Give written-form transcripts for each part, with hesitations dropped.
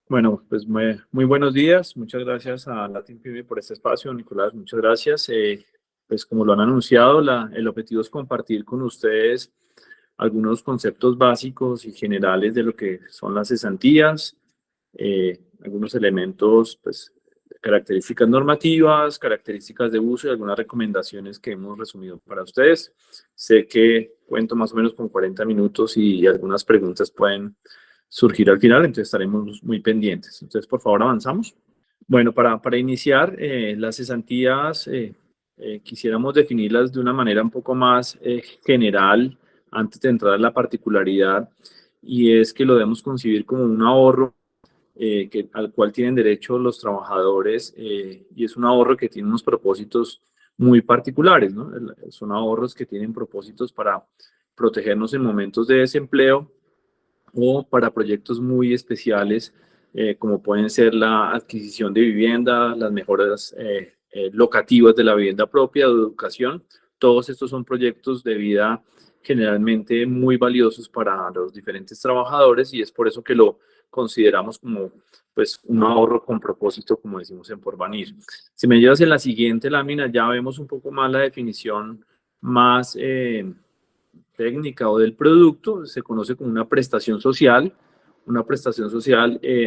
Bueno, pues muy buenos días. Muchas gracias a Latin Pyme por este espacio, Nicolás. Muchas gracias. Pues como lo han anunciado, el objetivo es compartir con ustedes algunos conceptos básicos y generales de lo que son las cesantías, algunos elementos, pues, características normativas, características de uso y algunas recomendaciones que hemos resumido para ustedes. Sé que cuento más o menos con 40 minutos y algunas preguntas pueden surgir al final, entonces estaremos muy pendientes. Entonces, por favor, avanzamos. Bueno, para iniciar, las cesantías quisiéramos definirlas de una manera un poco más general antes de entrar a la particularidad, y es que lo debemos concebir como un ahorro al cual tienen derecho los trabajadores, y es un ahorro que tiene unos propósitos muy particulares, ¿no? Son ahorros que tienen propósitos para protegernos en momentos de desempleo o para proyectos muy especiales, como pueden ser la adquisición de vivienda, las mejoras locativas de la vivienda propia, de educación. Todos estos son proyectos de vida generalmente muy valiosos para los diferentes trabajadores, y es por eso que lo consideramos como, pues, un ahorro con propósito, como decimos en Porvenir. Si me llevas en la siguiente lámina, ya vemos un poco más la definición más técnica o del producto. Se conoce como una prestación social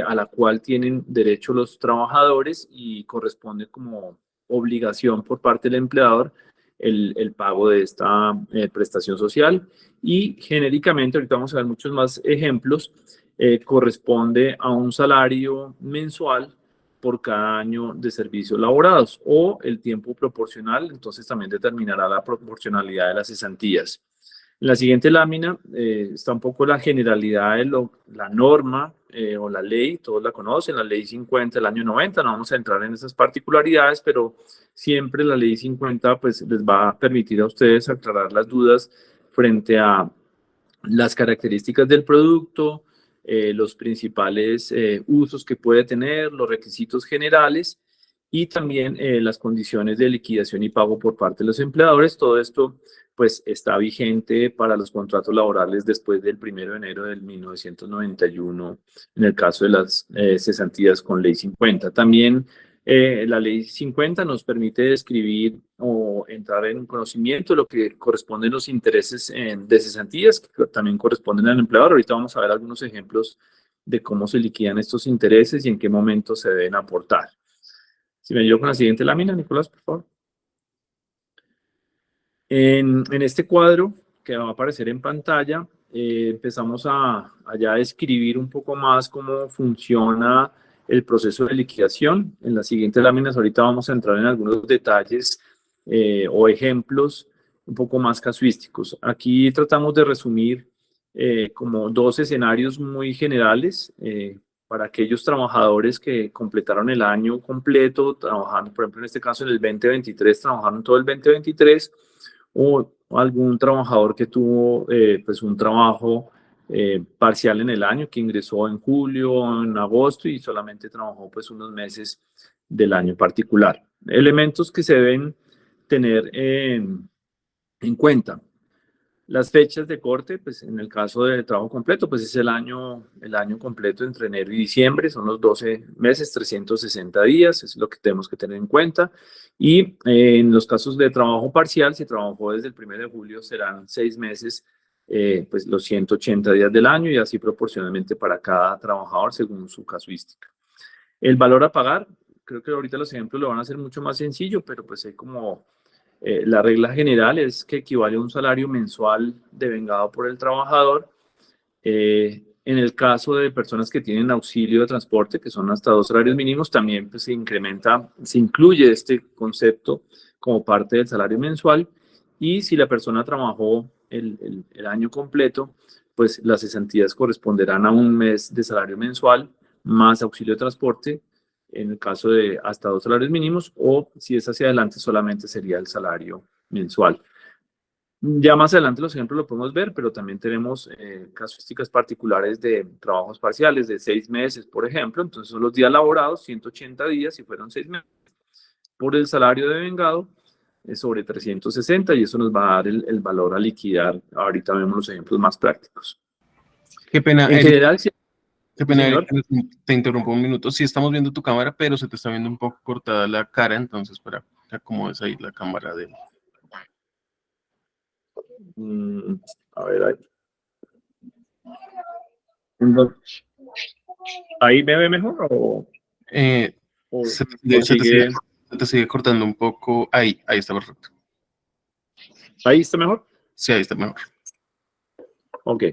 a la cual tienen derecho los trabajadores, y corresponde como obligación por parte del empleador el pago de esta prestación social. Y genéricamente, ahorita vamos a ver muchos más ejemplos, corresponde a un salario mensual por cada año de servicios laborados, o el tiempo proporcional. Entonces también determinará la proporcionalidad de las cesantías. En la siguiente lámina está un poco la generalidad de la norma o la ley. Todos la conocen, la ley 50 del año 90. No vamos a entrar en esas particularidades, pero siempre la ley 50 pues, les va a permitir a ustedes aclarar las dudas frente a las características del producto, los principales usos que puede tener, los requisitos generales, y también las condiciones de liquidación y pago por parte de los empleadores. Todo esto pues está vigente para los contratos laborales después del 1 de enero del 1991, en el caso de las cesantías con ley 50. También la ley 50 nos permite describir o entrar en conocimiento de lo que corresponden los intereses de cesantías, que también corresponden al empleador. Ahorita vamos a ver algunos ejemplos de cómo se liquidan estos intereses y en qué momento se deben aportar. Si me ayudo con la siguiente lámina, Nicolás, por favor. En este cuadro que va a aparecer en pantalla, empezamos a ya describir un poco más cómo funciona el proceso de liquidación. En las siguientes láminas ahorita vamos a entrar en algunos detalles o ejemplos un poco más casuísticos. Aquí tratamos de resumir como dos escenarios muy generales para aquellos trabajadores que completaron el año completo trabajando. Por ejemplo, en este caso en el 2023 trabajaron todo el 2023, o algún trabajador que tuvo pues un trabajo parcial en el año, que ingresó en julio, en agosto, y solamente trabajó pues unos meses del año particular. Elementos que se deben tener en cuenta. Las fechas de corte, pues en el caso de trabajo completo, pues es el año completo entre enero y diciembre, son los 12 meses, 360 días, es lo que tenemos que tener en cuenta. Y en los casos de trabajo parcial, si trabajó desde el 1 de julio, serán 6 meses, pues los 180 días del año, y así proporcionalmente para cada trabajador según su casuística. El valor a pagar, creo que ahorita los ejemplos lo van a hacer mucho más sencillo, pero pues hay como la regla general es que equivale a un salario mensual devengado por el trabajador. En el caso de personas que tienen auxilio de transporte, que son hasta 2 salarios mínimos, también pues, se incluye este concepto como parte del salario mensual. Y si la persona trabajó el año completo, pues las cesantías corresponderán a un mes de salario mensual más auxilio de transporte, en el caso de hasta 2 salarios mínimos, o si es hacia adelante solamente sería el salario mensual. Ya más adelante los ejemplos lo podemos ver, pero también tenemos casuísticas particulares de trabajos parciales de 6 meses, por ejemplo. Entonces son los días laborados, 180 días, si fueron 6 meses, por el salario devengado sobre 360, y eso nos va a dar el valor a liquidar. Ahorita vemos los ejemplos más prácticos. Qué pena, En general, sí. Qué Sí, pena, señor. Erika, te interrumpo un minuto. Sí estamos viendo tu cámara, pero se te está viendo un poco cortada la cara, entonces para que acomodes ahí la cámara de... Mm, a ver, ahí. ¿Ahí me ve mejor Eh, o, se, o se te sigue, sigue? se te sigue cortando un poco. Ahí está perfecto. ¿Ahí está mejor? Sí, ahí está mejor. Ok.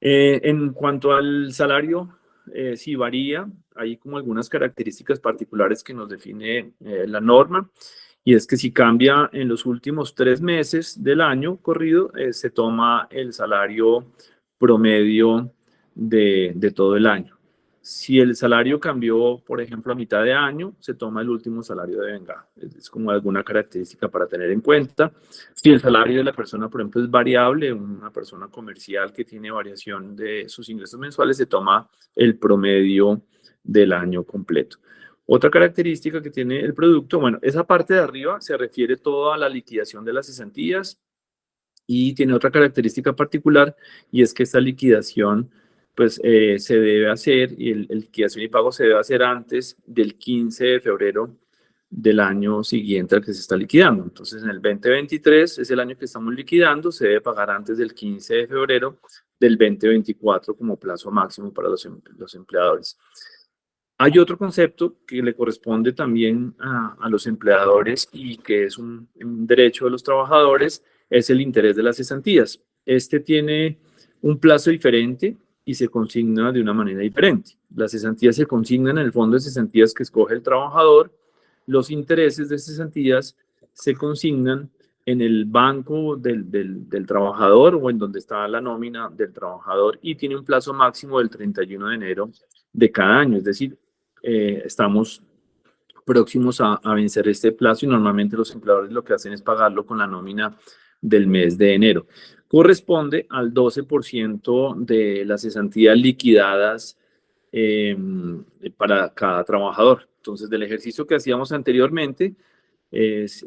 En cuanto al salario, sí varía. Hay como algunas características particulares que nos define la norma, y es que si cambia en los últimos 3 meses del año corrido, se toma el salario promedio de todo el año. Si el salario cambió, por ejemplo, a mitad de año, se toma el último salario de vengado. Es como alguna característica para tener en cuenta. Si el salario de la persona, por ejemplo, es variable, una persona comercial que tiene variación de sus ingresos mensuales, se toma el promedio del año completo. Otra característica que tiene el producto, bueno, esa parte de arriba se refiere todo a la liquidación de las cesantías, y tiene otra característica particular, y es que esta liquidación pues se debe hacer, y el liquidación y pago se debe hacer antes del 15 de febrero del año siguiente al que se está liquidando. Entonces, en el 2023 es el año que estamos liquidando, se debe pagar antes del 15 de febrero del 2024 como plazo máximo para los empleadores. Hay otro concepto que le corresponde también a los empleadores y que es un derecho de los trabajadores, es el interés de las cesantías. Este tiene un plazo diferente y se consigna de una manera diferente. Las cesantías se consignan en el fondo de cesantías que escoge el trabajador. Los intereses de cesantías se consignan en el banco del trabajador o en donde está la nómina del trabajador, y tiene un plazo máximo del 31 de enero de cada año. Es decir, estamos próximos a vencer este plazo, y normalmente los empleadores lo que hacen es pagarlo con la nómina del mes de enero. Corresponde al 12% de las cesantías liquidadas eh, para cada trabajador. Entonces, del ejercicio que hacíamos anteriormente, es,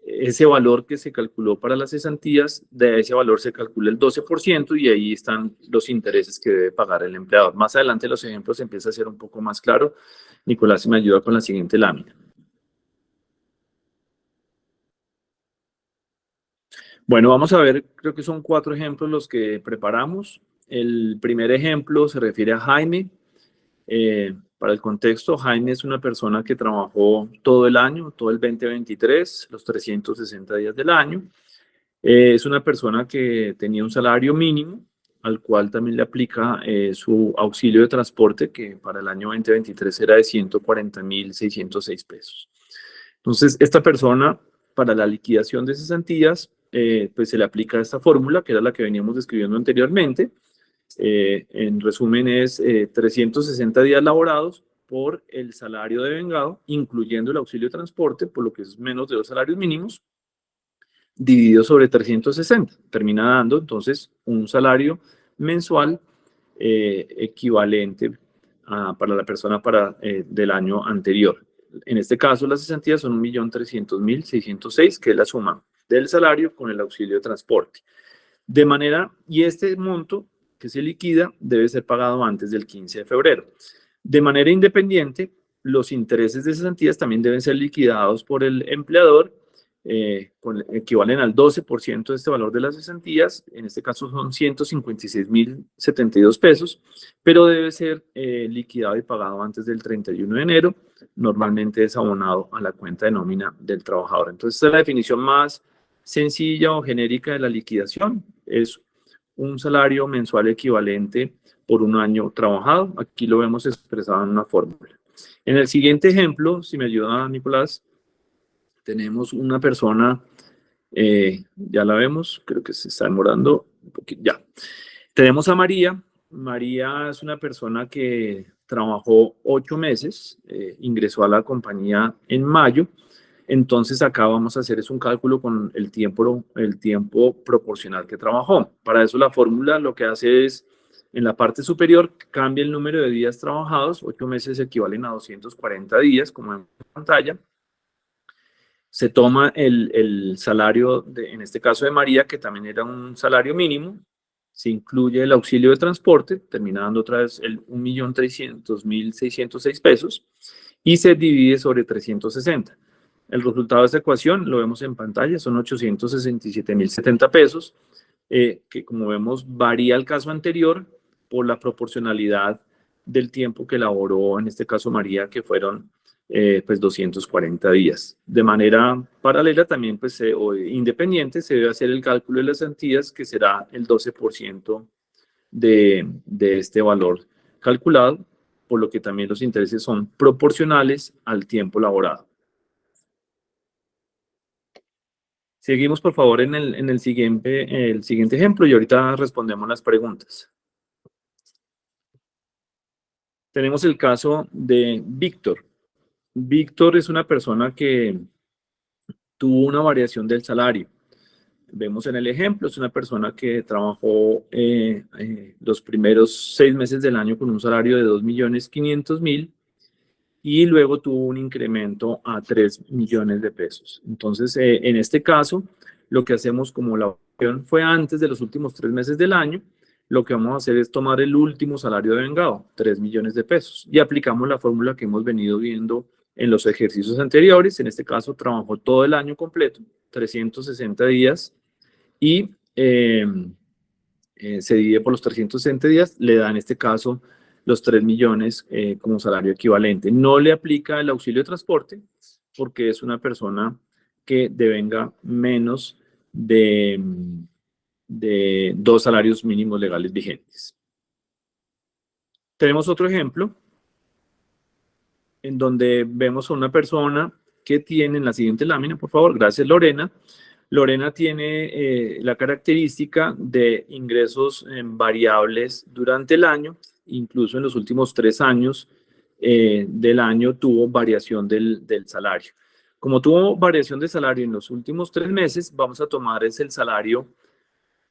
ese valor que se calculó para las cesantías, de ese valor se calcula el 12%, y ahí están los intereses que debe pagar el empleador. Más adelante los ejemplos empiezan a ser un poco más claro. Nicolás, si me ayuda con la siguiente lámina. Bueno, vamos a ver, creo que son 4 ejemplos los que preparamos. El primer ejemplo se refiere a Jaime. Para el contexto, Jaime es una persona que trabajó todo el año, todo el 2023, los 360 días del año. Es una persona que tenía un salario mínimo, al cual también le aplica su auxilio de transporte, que para el año 2023 era de 140.606 pesos. Entonces, esta persona, para la liquidación de cesantías, pues se le aplica esta fórmula, que era la que veníamos describiendo anteriormente. En resumen, es 360 días laborados por el salario de vengado, incluyendo el auxilio de transporte, por lo que es menos de 2 salarios mínimos, dividido sobre 360. Termina dando entonces un salario mensual equivalente para la persona del año anterior. En este caso, las cesantías son 1.300.606, que es la suma del salario con el auxilio de transporte. Y este monto que se liquida debe ser pagado antes del 15 de febrero. De manera independiente, los intereses de cesantías también deben ser liquidados por el empleador, equivalen al 12% de este valor de las cesantías. En este caso son 156.072 pesos, pero debe ser liquidado y pagado antes del 31 de enero. Normalmente es abonado a la cuenta de nómina del trabajador. Entonces, esta es la definición más sencilla o genérica de la liquidación. Es un salario mensual equivalente por un año trabajado. Aquí lo vemos expresado en una fórmula. En el siguiente ejemplo, si me ayuda Nicolás, tenemos una persona, ya la vemos, creo que se está demorando un poquito, ya. Tenemos a María. María es una persona que trabajó 8 meses, ingresó a la compañía en mayo. Entonces acá vamos a hacer es un cálculo con el tiempo proporcional que trabajó. Para eso la fórmula lo que hace es, en la parte superior, cambia el número de días trabajados. 8 meses equivalen a 240 días, como en pantalla. Se toma el salario, en este caso de María, que también era un salario mínimo, se incluye el auxilio de transporte, termina dando otra vez el 1.300.606 pesos, y se divide sobre 360. El resultado de esta ecuación lo vemos en pantalla, son 867.070 pesos, que como vemos varía el caso anterior por la proporcionalidad del tiempo que elaboró, en este caso María, que fueron pues 240 días. De manera paralela también, pues, o independiente, se debe hacer el cálculo de las cesantías, que será el 12% de este valor calculado, por lo que también los intereses son proporcionales al tiempo laborado. Seguimos, por favor, en el siguiente ejemplo y ahorita respondemos las preguntas. Tenemos el caso de Víctor. Víctor es una persona que tuvo una variación del salario. Vemos en el ejemplo, es una persona que trabajó los primeros 6 meses del año con un salario de 2.500.000 y luego tuvo un incremento a 3 millones de pesos. Entonces, en este caso, lo que hacemos como la opción fue antes de los últimos 3 meses del año, lo que vamos a hacer es tomar el último salario de vengado, 3 millones de pesos, y aplicamos la fórmula que hemos venido viendo en los ejercicios anteriores. En este caso, trabajó todo el año completo, 360 días, y se divide por los 360 días, le da en este caso los 3 millones como salario equivalente. No le aplica el auxilio de transporte porque es una persona que devenga menos de 2 salarios mínimos legales vigentes. Tenemos otro ejemplo en donde vemos a una persona que tiene, en la siguiente lámina, por favor, gracias Lorena. Lorena tiene la característica de ingresos variables durante el año, incluso en los últimos 3 años del año tuvo variación del salario. Como tuvo variación de salario en los últimos 3 meses, vamos a tomar el salario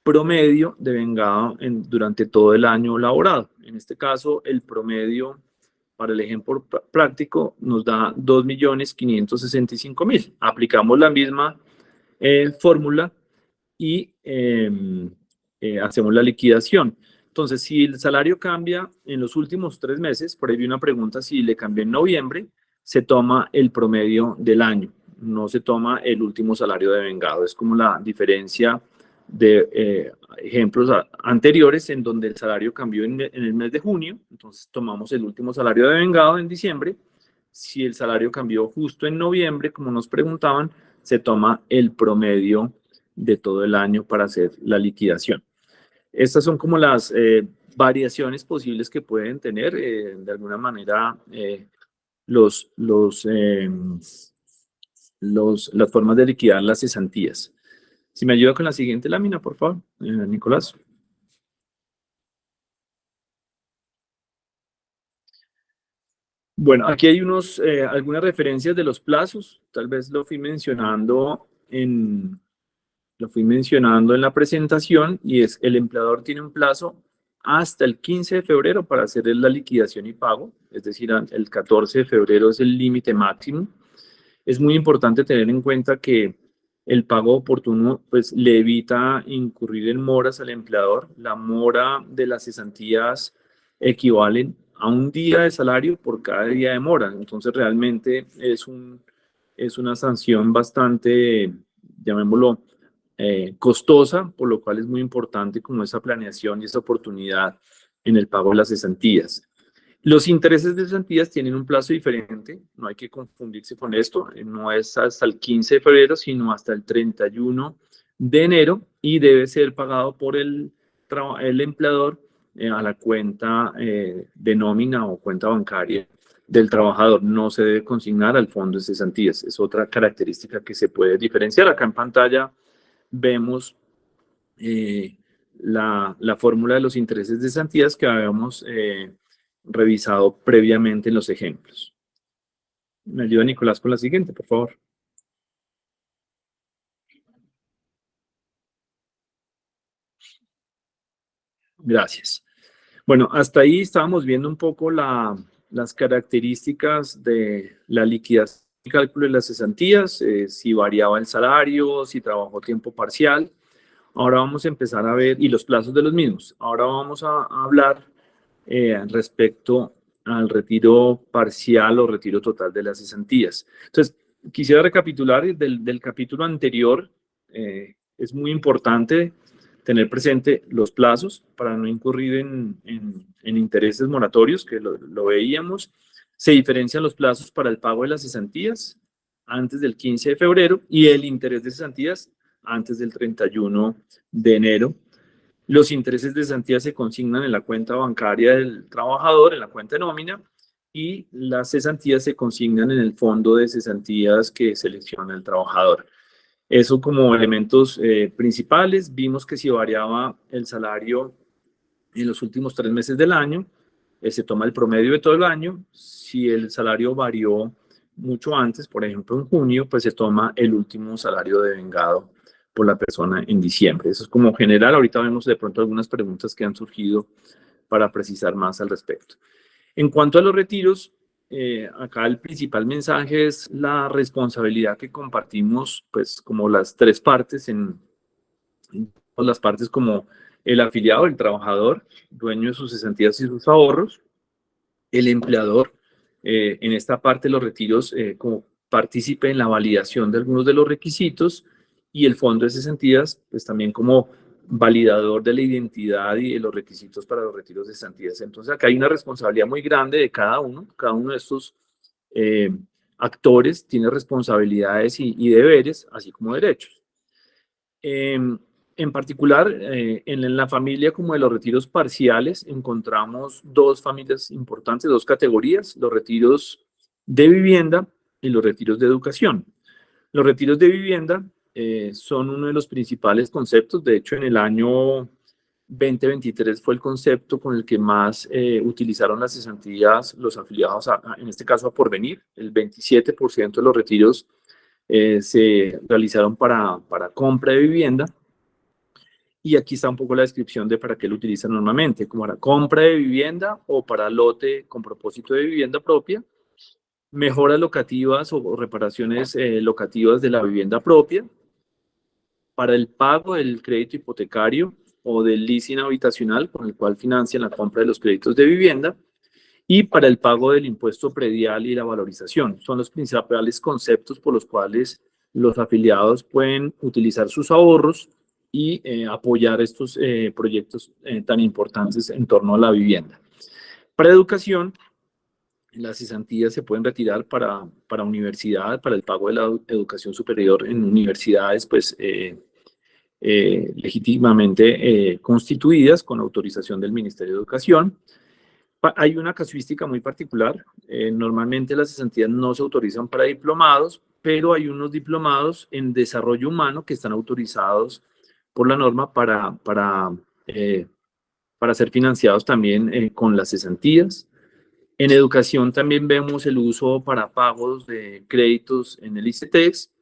promedio de vengado durante todo el año laborado. En este caso, el promedio, para el ejemplo práctico, nos da 2.565.000. Aplicamos la misma fórmula y hacemos la liquidación. Entonces, si el salario cambia en los últimos 3 meses, por ahí vi una pregunta, si le cambió en noviembre, se toma el promedio del año, no se toma el último salario de vengado. Es como la diferencia de ejemplos anteriores en donde el salario cambió en el mes de junio, entonces tomamos el último salario de vengado en diciembre. Si el salario cambió justo en noviembre, como nos preguntaban, se toma el promedio de todo el año para hacer la liquidación. Estas son como las variaciones posibles que pueden tener, de alguna manera, las formas de liquidar las cesantías. Si me ayuda con la siguiente lámina, por favor, Nicolás. Bueno, aquí hay algunas referencias de los plazos. Tal vez lo fui mencionando en la presentación, y es: el empleador tiene un plazo hasta el 15 de febrero para hacer la liquidación y pago, es decir, el 14 de febrero es el límite máximo. Es muy importante tener en cuenta que el pago oportuno pues le evita incurrir en moras al empleador. La mora de las cesantías equivalen a un día de salario por cada día de mora. Entonces realmente es una sanción bastante, llamémoslo, costosa, por lo cual es muy importante como esa planeación y esa oportunidad en el pago de las cesantías. Los intereses de cesantías tienen un plazo diferente, no hay que confundirse con esto, no es hasta el 15 de febrero, sino hasta el 31 de enero, y debe ser pagado por el empleador a la cuenta de nómina o cuenta bancaria del trabajador. No se debe consignar al fondo de cesantías. Es otra característica que se puede diferenciar. Acá en pantalla vemos la fórmula de los intereses de cesantías que habíamos revisado previamente en los ejemplos. Me ayuda Nicolás con la siguiente, por favor. Gracias. Bueno, hasta ahí estábamos viendo un poco las características de la liquidación y cálculo de las cesantías, si variaba el salario, si trabajó tiempo parcial. Ahora vamos a empezar a ver, y los plazos de los mismos. Ahora vamos a hablar respecto al retiro parcial o retiro total de las cesantías. Entonces, quisiera recapitular del capítulo anterior. Es muy importante tener presente los plazos para no incurrir en intereses moratorios, que lo veíamos. Se diferencian los plazos para el pago de las cesantías antes del 15 de febrero y el interés de cesantías antes del 31 de enero. Los intereses de cesantía se consignan en la cuenta bancaria del trabajador, en la cuenta de nómina, y las cesantías se consignan en el fondo de cesantías que selecciona el trabajador. Eso como elementos principales. Vimos que si variaba el salario en los últimos 3 meses del año, se toma el promedio de todo el año. Si el salario varió mucho antes, por ejemplo en junio, pues se toma el último salario devengado por la persona en diciembre. Eso es como general. Ahorita vemos de pronto algunas preguntas que han surgido para precisar más al respecto. En cuanto a los retiros, acá el principal mensaje es la responsabilidad que compartimos, pues como las tres partes, en las partes como el afiliado, el trabajador, dueño de sus cesantías y sus ahorros, el empleador, en esta parte de los retiros, como partícipe en la validación de algunos de los requisitos, y el fondo de cesantías, pues también como validador de la identidad y de los requisitos para los retiros de cesantías. Entonces acá hay una responsabilidad muy grande de cada uno de estos actores tiene responsabilidades y deberes, así como derechos. En particular, en la familia como de los retiros parciales, encontramos dos familias importantes, dos categorías: los retiros de vivienda y los retiros de educación. Los retiros de vivienda son uno de los principales conceptos. De hecho, en el año 2023 fue el concepto con el que más utilizaron las cesantías los afiliados, en este caso a Porvenir. El 27% de los retiros se realizaron para compra de vivienda. Y aquí está un poco la descripción de para qué lo utilizan normalmente, como para compra de vivienda o para lote con propósito de vivienda propia, mejoras locativas o reparaciones locativas de la vivienda propia, para el pago del crédito hipotecario o del leasing habitacional con el cual financian la compra de los créditos de vivienda, y para el pago del impuesto predial y la valorización. Son los principales conceptos por los cuales los afiliados pueden utilizar sus ahorros y apoyar estos proyectos tan importantes en torno a la vivienda. Para educación, las cesantías se pueden retirar para universidad, para el pago de la educación superior en universidades, pues legítimamente constituidas con autorización del Ministerio de Educación. Hay una casuística muy particular. Normalmente las cesantías no se autorizan para diplomados, pero hay unos diplomados en desarrollo humano que están autorizados por la norma para ser financiados también con las cesantías. En educación también vemos el uso para pagos de créditos en el ICETEX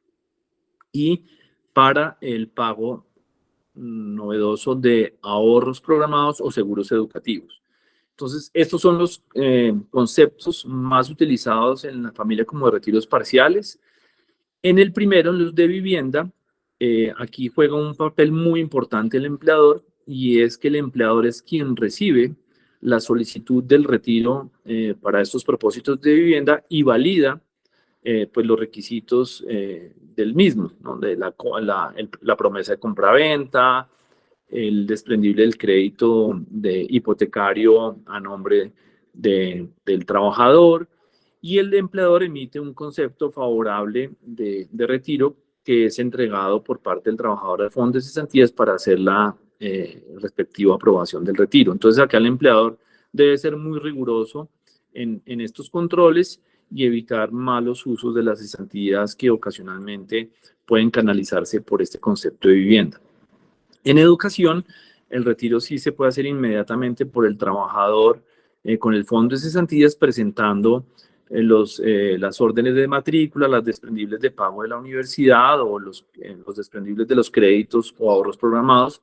y para el pago novedoso de ahorros programados o seguros educativos. Entonces, estos son los conceptos más utilizados en la familia como de retiros parciales. En el primero, en los de vivienda, aquí juega un papel muy importante el empleador, y es que el empleador es quien recibe la solicitud del retiro para estos propósitos de vivienda y valida pues los requisitos del mismo, ¿no? De la promesa de compraventa, el desprendible del crédito de hipotecario a nombre del trabajador, y el empleador emite un concepto favorable de retiro que es entregado por parte del trabajador al fondo de cesantías para hacer la respectiva aprobación del retiro. Entonces acá el empleador debe ser muy riguroso en estos controles y evitar malos usos de las cesantías que ocasionalmente pueden canalizarse por este concepto de vivienda. En educación, el retiro sí se puede hacer inmediatamente por el trabajador con el fondo de cesantías, presentando las órdenes de matrícula, las desprendibles de pago de la universidad o los desprendibles de los créditos o ahorros programados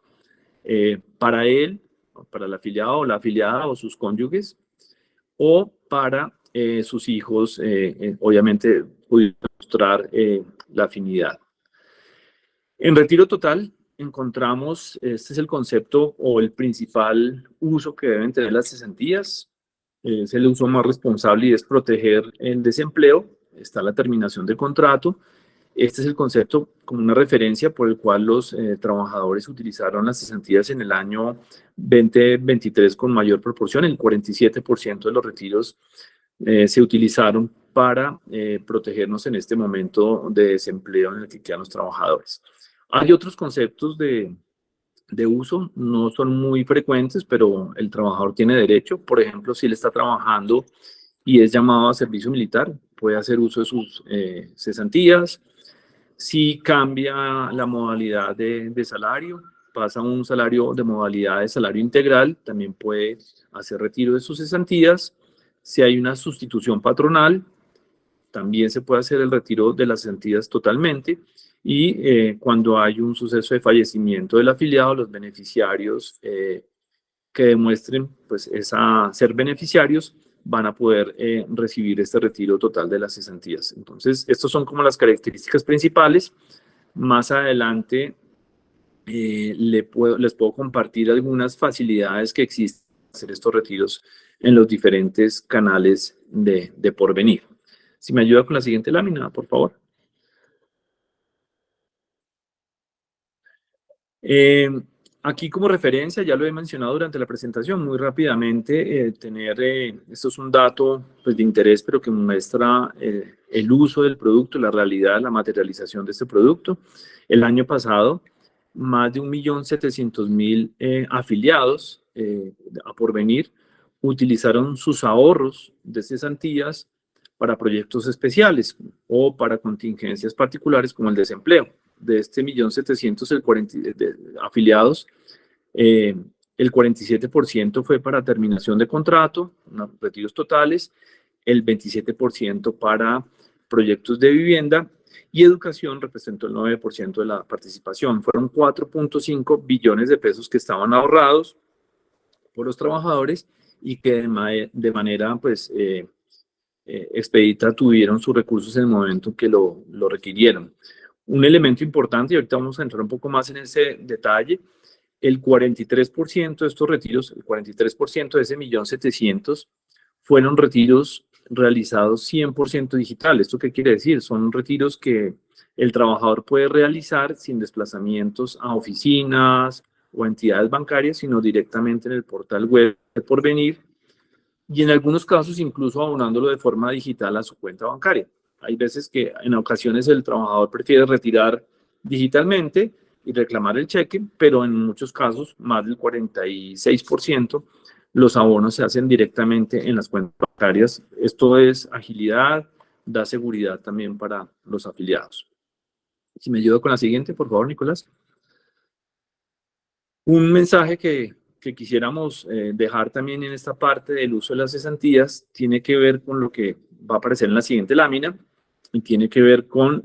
para él, para el afiliado o la afiliada o sus cónyuges, o para sus hijos, obviamente, pudiendo mostrar la afinidad. En retiro total, encontramos, este es el concepto o el principal uso que deben tener las cesantías. Es el uso más responsable y es proteger el desempleo. Está la terminación del contrato. Este es el concepto como una referencia por el cual los trabajadores utilizaron las cesantías en el año 2023 con mayor proporción. El 47% de los retiros se utilizaron para protegernos en este momento de desempleo en el que quedan los trabajadores. Hay otros conceptos de uso, no son muy frecuentes, pero el trabajador tiene derecho. Por ejemplo, si él está trabajando y es llamado a servicio militar, puede hacer uso de sus cesantías. Si cambia la modalidad de salario, pasa a un salario de modalidad de salario integral, también puede hacer retiro de sus cesantías. Si hay una sustitución patronal, también se puede hacer el retiro de las cesantías totalmente. Y cuando hay un suceso de fallecimiento del afiliado, los beneficiarios que demuestren pues, ser beneficiarios van a poder recibir este retiro total de las cesantías. Entonces, estas son como las características principales. Más adelante les puedo compartir algunas facilidades que existen para hacer estos retiros en los diferentes canales de Porvenir. Si me ayuda con la siguiente lámina, por favor. Aquí como referencia, ya lo he mencionado durante la presentación, muy rápidamente, esto es un dato pues, de interés, pero que muestra el uso del producto, la realidad, la materialización de este producto. El año pasado, más de 1.700.000 afiliados a Porvenir utilizaron sus ahorros de cesantías para proyectos especiales o para contingencias particulares como el desempleo. De este 1.700.000 afiliados, el 47% fue para terminación de contrato, retiros totales, el 27% para proyectos de vivienda y educación representó el 9% de la participación. Fueron 4.5 billones de pesos que estaban ahorrados por los trabajadores y que de manera pues, expedita tuvieron sus recursos en el momento que lo requirieron. Un elemento importante, y ahorita vamos a entrar un poco más en ese detalle, el 43% de estos retiros, el 43% de ese 1.700.000 fueron retiros realizados 100% digital. ¿Esto qué quiere decir? Son retiros que el trabajador puede realizar sin desplazamientos a oficinas o a entidades bancarias, sino directamente en el portal web de Porvenir y en algunos casos incluso abonándolo de forma digital a su cuenta bancaria. Hay veces que en ocasiones el trabajador prefiere retirar digitalmente y reclamar el cheque, pero en muchos casos, más del 46%, los abonos se hacen directamente en las cuentas bancarias. Esto es agilidad, da seguridad también para los afiliados. Si me ayuda con la siguiente, por favor, Nicolás. Un mensaje que quisiéramos dejar también en esta parte del uso de las cesantías tiene que ver con lo que va a aparecer en la siguiente lámina y tiene que ver con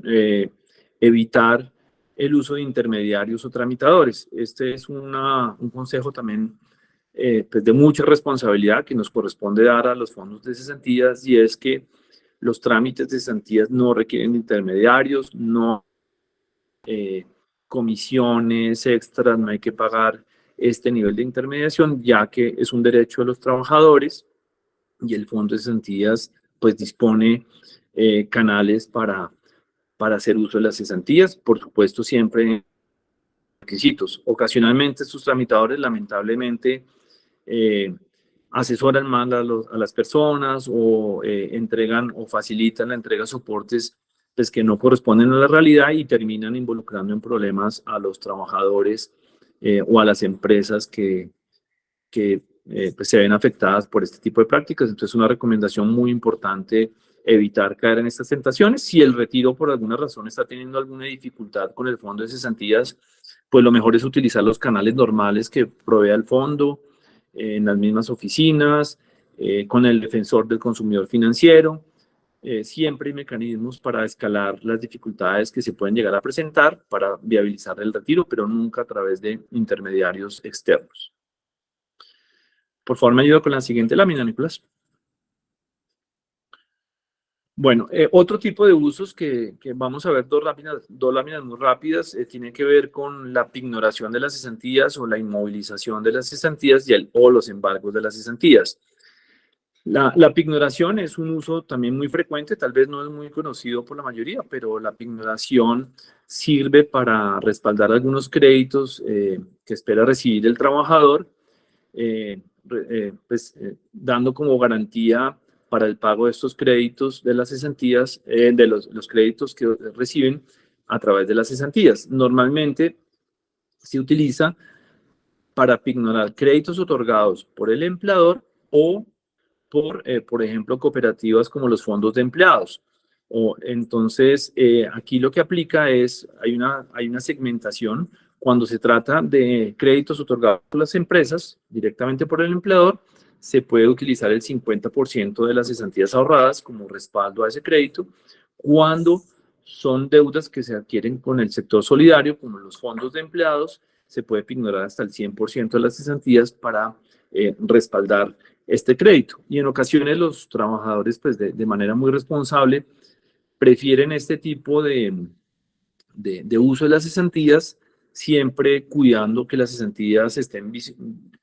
evitar el uso de intermediarios o tramitadores. Este es un consejo también pues de mucha responsabilidad que nos corresponde dar a los fondos de cesantías y es que los trámites de cesantías no requieren intermediarios, no comisiones extras, no hay que pagar este nivel de intermediación, ya que es un derecho de los trabajadores y el Fondo de Cesantías pues dispone canales para hacer uso de las cesantías, por supuesto siempre requisitos. Ocasionalmente estos tramitadores lamentablemente asesoran mal a las personas o entregan o facilitan la entrega de soportes pues, que no corresponden a la realidad y terminan involucrando en problemas a los trabajadores o a las empresas que pues, se ven afectadas por este tipo de prácticas. Entonces, una recomendación muy importante, evitar caer en estas tentaciones. Si el retiro por alguna razón está teniendo alguna dificultad con el fondo de cesantías, pues lo mejor es utilizar los canales normales que provee el fondo, en las mismas oficinas, con el defensor del consumidor financiero. Siempre hay mecanismos para escalar las dificultades que se pueden llegar a presentar para viabilizar el retiro, pero nunca a través de intermediarios externos. Por favor, me ayuda con la siguiente lámina, Nicolás. Bueno, otro tipo de usos que vamos a ver dos láminas muy rápidas, tiene que ver con la pignoración de las cesantías o la inmovilización de las cesantías o los embargos de las cesantías. La pignoración es un uso también muy frecuente, tal vez no es muy conocido por la mayoría, pero la pignoración sirve para respaldar algunos créditos que espera recibir el trabajador, dando como garantía para el pago de estos créditos de las cesantías, de los créditos que reciben a través de las cesantías. Normalmente se utiliza para pignorar créditos otorgados por el empleador o por ejemplo, cooperativas como los fondos de empleados. Entonces, aquí lo que aplica es, hay una segmentación cuando se trata de créditos otorgados por las empresas directamente por el empleador, se puede utilizar el 50% de las cesantías ahorradas como respaldo a ese crédito. Cuando son deudas que se adquieren con el sector solidario, como los fondos de empleados, se puede pignorar hasta el 100% de las cesantías para respaldar este crédito. Y en ocasiones los trabajadores, pues de manera muy responsable, prefieren este tipo de uso de las cesantías, siempre cuidando que las cesantías estén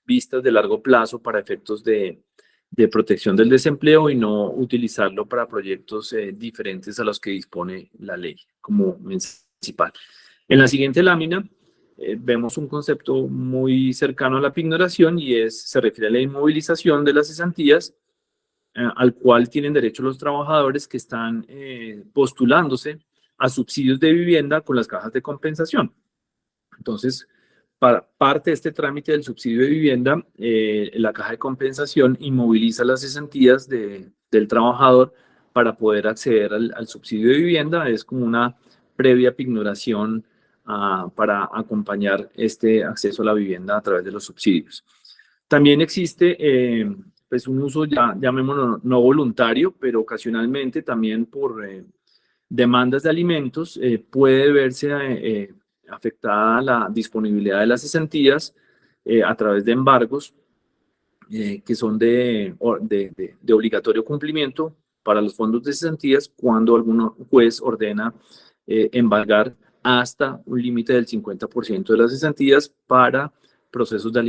vistas de largo plazo para efectos de protección del desempleo y no utilizarlo para proyectos diferentes a los que dispone la ley como principal. En la siguiente lámina vemos un concepto muy cercano a la pignoración y se refiere a la inmovilización de las cesantías al cual tienen derecho los trabajadores que están postulándose a subsidios de vivienda con las cajas de compensación. Entonces, para parte de este trámite del subsidio de vivienda, la caja de compensación inmoviliza las cesantías del trabajador para poder acceder al subsidio de vivienda. Es como una previa pignoración para acompañar este acceso a la vivienda a través de los subsidios. También existe pues un uso, llamémoslo no voluntario, pero ocasionalmente también por demandas de alimentos puede verse afectada la disponibilidad de las cesantías a través de embargos que son de obligatorio cumplimiento para los fondos de cesantías cuando algún juez ordena embargar hasta un límite del 50% de las cesantías para procesos de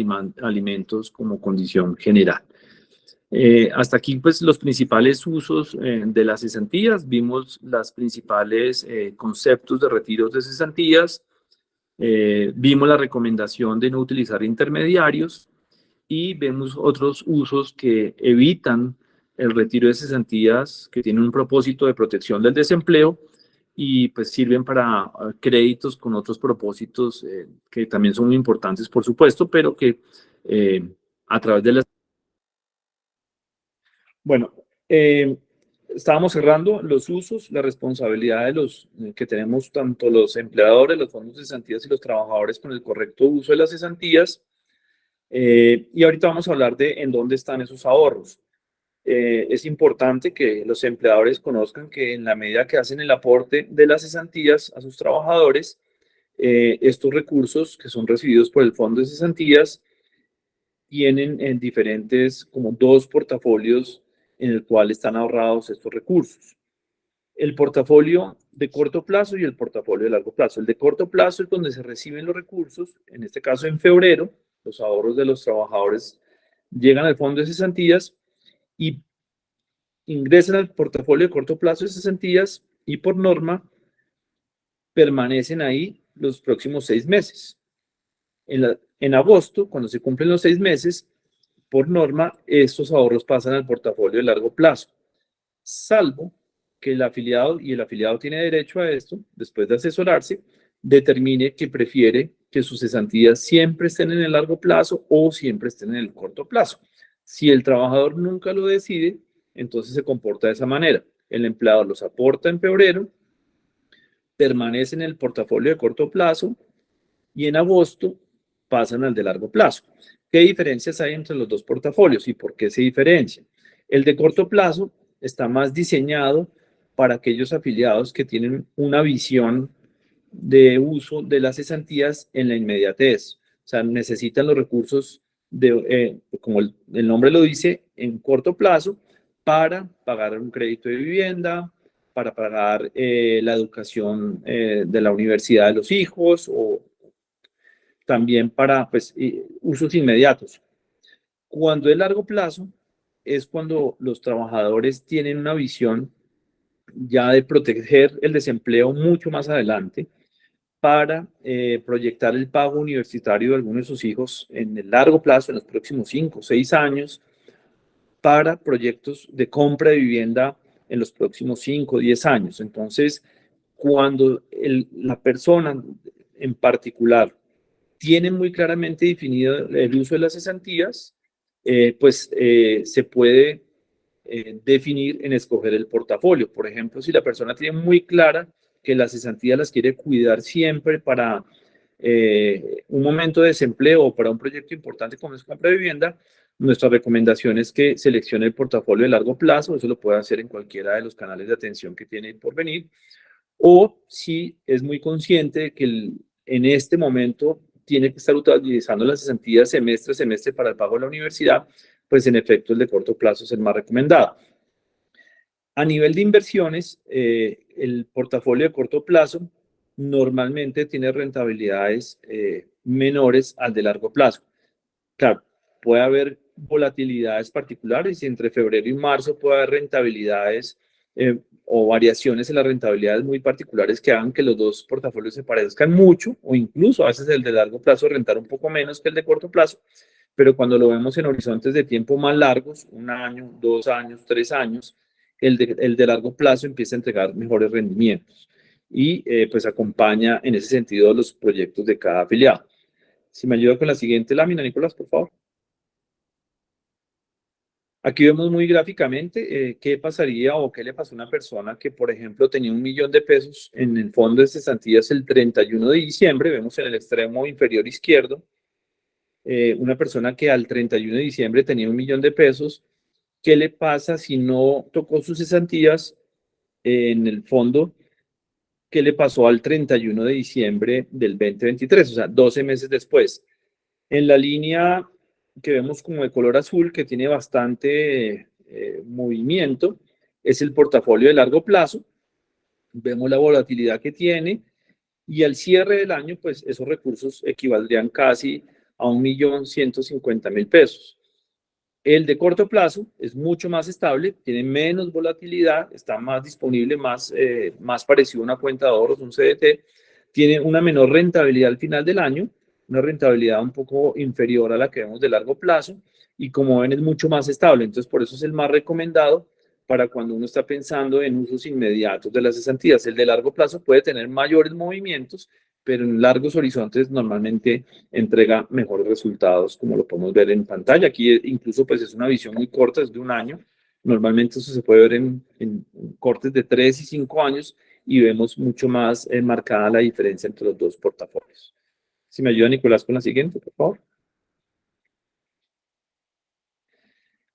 alimentos como condición general. Hasta aquí, pues, los principales usos de las cesantías. Vimos los principales conceptos de retiros de cesantías. Vimos la recomendación de no utilizar intermediarios y vemos otros usos que evitan el retiro de cesantías que tienen un propósito de protección del desempleo y pues sirven para créditos con otros propósitos que también son muy importantes, por supuesto, pero que a través de las... Bueno, estábamos cerrando los usos, la responsabilidad de los que tenemos tanto los empleadores, los fondos de cesantías y los trabajadores con el correcto uso de las cesantías. Y ahorita vamos a hablar de en dónde están esos ahorros. Es importante que los empleadores conozcan que en la medida que hacen el aporte de las cesantías a sus trabajadores, estos recursos que son recibidos por el fondo de cesantías tienen en diferentes, como dos portafolios en el cual están ahorrados estos recursos. El portafolio de corto plazo y el portafolio de largo plazo. El de corto plazo es donde se reciben los recursos, en este caso en febrero, los ahorros de los trabajadores llegan al fondo de cesantías y ingresan al portafolio de corto plazo de cesantías y por norma permanecen ahí los próximos 6 meses. En agosto, cuando se cumplen los 6 meses, por norma, estos ahorros pasan al portafolio de largo plazo, salvo que el afiliado, y el afiliado tiene derecho a esto, después de asesorarse, determine que prefiere que sus cesantías siempre estén en el largo plazo o siempre estén en el corto plazo. Si el trabajador nunca lo decide, entonces se comporta de esa manera. El empleador los aporta en febrero, permanece en el portafolio de corto plazo y en agosto pasan al de largo plazo. ¿Qué diferencias hay entre los dos portafolios y por qué se diferencian? El de corto plazo está más diseñado para aquellos afiliados que tienen una visión de uso de las cesantías en la inmediatez. O sea, necesitan los recursos, como el nombre lo dice, en corto plazo para pagar un crédito de vivienda, para pagar la educación de la universidad de los hijos o también para pues, usos inmediatos. Cuando es largo plazo, es cuando los trabajadores tienen una visión ya de proteger el desempleo mucho más adelante para proyectar el pago universitario de algunos de sus hijos en el largo plazo, en los próximos 5 o 6 años, para proyectos de compra de vivienda en los próximos 5 o 10 años. Entonces, cuando la persona en particular tiene muy claramente definido el uso de las cesantías, se puede definir en escoger el portafolio. Por ejemplo, si la persona tiene muy clara que las cesantías las quiere cuidar siempre para un momento de desempleo o para un proyecto importante como es compra de vivienda, nuestra recomendación es que seleccione el portafolio de largo plazo. Eso lo puede hacer en cualquiera de los canales de atención que tiene por venir. O si es muy consciente de que en este momento tiene que estar utilizando las cesantías semestre a semestre para el pago de la universidad, pues en efecto el de corto plazo es el más recomendado. A nivel de inversiones, el portafolio de corto plazo normalmente tiene rentabilidades menores al de largo plazo. Claro, puede haber volatilidades particulares y entre febrero y marzo puede haber rentabilidades o variaciones en las rentabilidades muy particulares que hagan que los dos portafolios se parezcan mucho o incluso a veces el de largo plazo rentar un poco menos que el de corto plazo, pero cuando lo vemos en horizontes de tiempo más largos, 1 año, 2 años, 3 años, el de largo plazo empieza a entregar mejores rendimientos y pues acompaña en ese sentido los proyectos de cada afiliado. Si me ayuda con la siguiente lámina, Nicolás, por favor. Aquí vemos muy gráficamente qué pasaría o qué le pasó a una persona que, por ejemplo, tenía 1.000.000 de pesos en el fondo de cesantías el 31 de diciembre. Vemos en el extremo inferior izquierdo una persona que al 31 de diciembre tenía 1.000.000 de pesos. ¿Qué le pasa si no tocó sus cesantías en el fondo? ¿Qué le pasó al 31 de diciembre del 2023? O sea, 12 meses después. En la línea que vemos como de color azul, que tiene bastante movimiento, es el portafolio de largo plazo. Vemos la volatilidad que tiene y al cierre del año, pues esos recursos equivaldrían casi a 1.150.000 pesos. El de corto plazo es mucho más estable, tiene menos volatilidad, está más disponible, más parecido a una cuenta de ahorros, un CDT, tiene una menor rentabilidad al final del año, una rentabilidad un poco inferior a la que vemos de largo plazo y como ven es mucho más estable. Entonces por eso es el más recomendado para cuando uno está pensando en usos inmediatos de las cesantías. El de largo plazo puede tener mayores movimientos, pero en largos horizontes normalmente entrega mejores resultados, como lo podemos ver en pantalla. Aquí incluso pues es una visión muy corta, es de 1 año. Normalmente eso se puede ver en cortes de 3 y 5 años y vemos mucho más marcada la diferencia entre los dos portafolios. Si me ayuda Nicolás con la siguiente, por favor.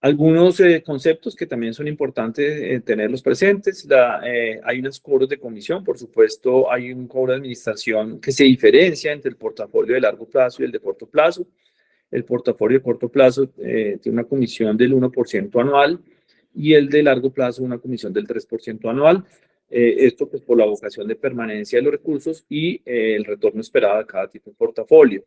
Algunos conceptos que también son importantes tenerlos presentes. Hay unos cobros de comisión, por supuesto, hay un cobro de administración que se diferencia entre el portafolio de largo plazo y el de corto plazo. El portafolio de corto plazo tiene una comisión del 1% anual y el de largo plazo una comisión del 3% anual. Esto pues por la vocación de permanencia de los recursos y el retorno esperado de cada tipo de portafolio.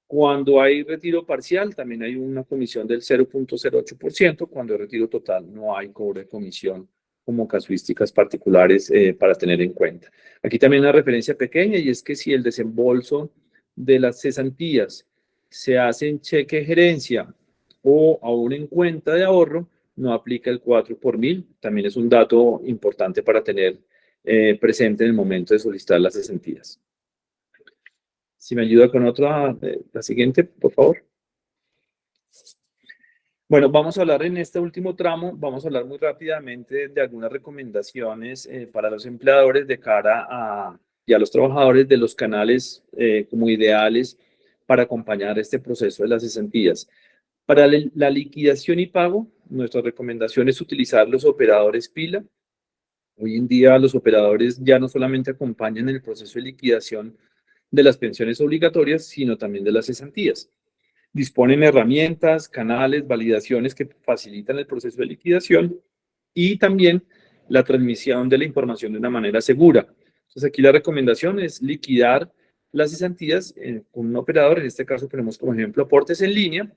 Cuando hay retiro parcial, también hay una comisión del 0.08%. Cuando hay retiro total, no hay cobro de comisión como casuísticas particulares para tener en cuenta. Aquí también una referencia pequeña y es que si el desembolso de las cesantías se hace en cheque de gerencia o aún en cuenta de ahorro, no aplica el 4 por mil. También es un dato importante para tener presente en el momento de solicitar las cesantías. Si me ayuda con otra, la siguiente, por favor. Bueno, vamos a hablar en este último tramo, vamos a hablar muy rápidamente de algunas recomendaciones para los empleadores de cara y a los trabajadores de los canales como ideales para acompañar este proceso de las cesantías. Para la liquidación y pago, nuestra recomendación es utilizar los operadores pila. Hoy en día los operadores ya no solamente acompañan el proceso de liquidación de las pensiones obligatorias, sino también de las cesantías. Disponen herramientas, canales, validaciones que facilitan el proceso de liquidación y también la transmisión de la información de una manera segura. Entonces aquí la recomendación es liquidar las cesantías con un operador. En este caso ponemos como ejemplo aportes en línea.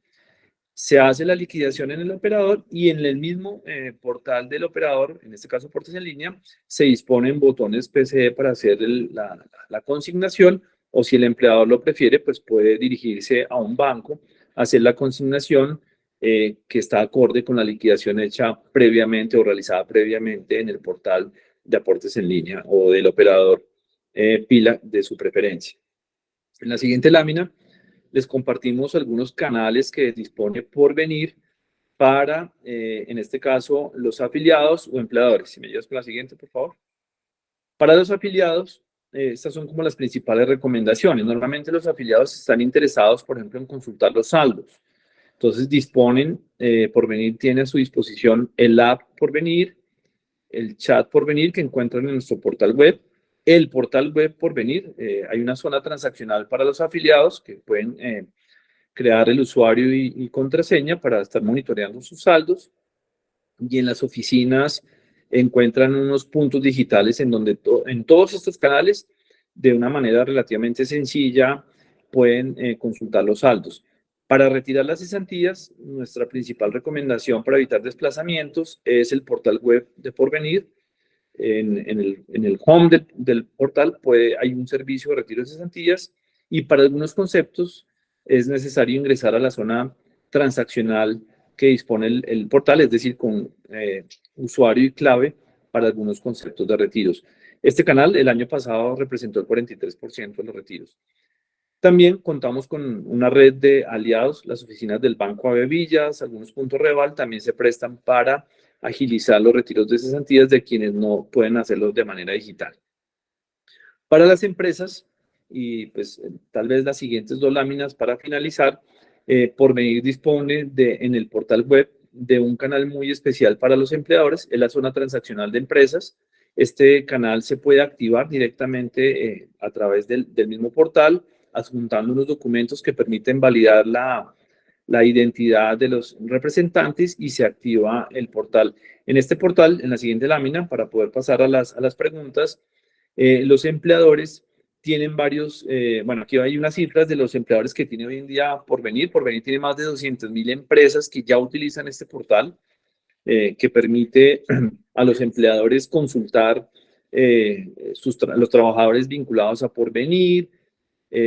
Se hace la liquidación en el operador y en el mismo portal del operador, en este caso aportes en línea, se disponen botones PCE para hacer la consignación, o si el empleador lo prefiere, pues puede dirigirse a un banco, hacer la consignación que está acorde con la liquidación hecha previamente o realizada previamente en el portal de aportes en línea o del operador pila de su preferencia. En la siguiente lámina les compartimos algunos canales que dispone Porvenir para, en este caso, los afiliados o empleadores. Si me ayudas con la siguiente, por favor. Para los afiliados, estas son como las principales recomendaciones. Normalmente los afiliados están interesados, por ejemplo, en consultar los saldos. Entonces disponen, Porvenir tiene a su disposición el app Porvenir, el chat Porvenir que encuentran en nuestro portal web. El portal web Porvenir, hay una zona transaccional para los afiliados que pueden crear el usuario y contraseña para estar monitoreando sus saldos. Y en las oficinas encuentran unos puntos digitales en donde en todos estos canales, de una manera relativamente sencilla, pueden consultar los saldos. Para retirar las cesantías, nuestra principal recomendación para evitar desplazamientos es el portal web de Porvenir. En el home del portal hay un servicio de retiro de cesantías y para algunos conceptos es necesario ingresar a la zona transaccional que dispone el portal, es decir, con usuario y clave para algunos conceptos de retiros. Este canal el año pasado representó el 43% de los retiros. También contamos con una red de aliados, las oficinas del Banco Ave Villas, algunos puntos Reval también se prestan para agilizar los retiros de cesantías de quienes no pueden hacerlo de manera digital. Para las empresas, y pues tal vez las siguientes dos láminas para finalizar, Porvenir dispone en el portal web de un canal muy especial para los empleadores, es la zona transaccional de empresas. Este canal se puede activar directamente a través del mismo portal, adjuntando unos documentos que permiten validar la identidad de los representantes y se activa el portal. En este portal, en la siguiente lámina, para poder pasar a las preguntas, los empleadores tienen varios, bueno, aquí hay unas cifras de los empleadores que tiene hoy en día Porvenir. Porvenir tiene más de 200.000 empresas que ya utilizan este portal, que permite a los empleadores consultar los trabajadores vinculados a Porvenir.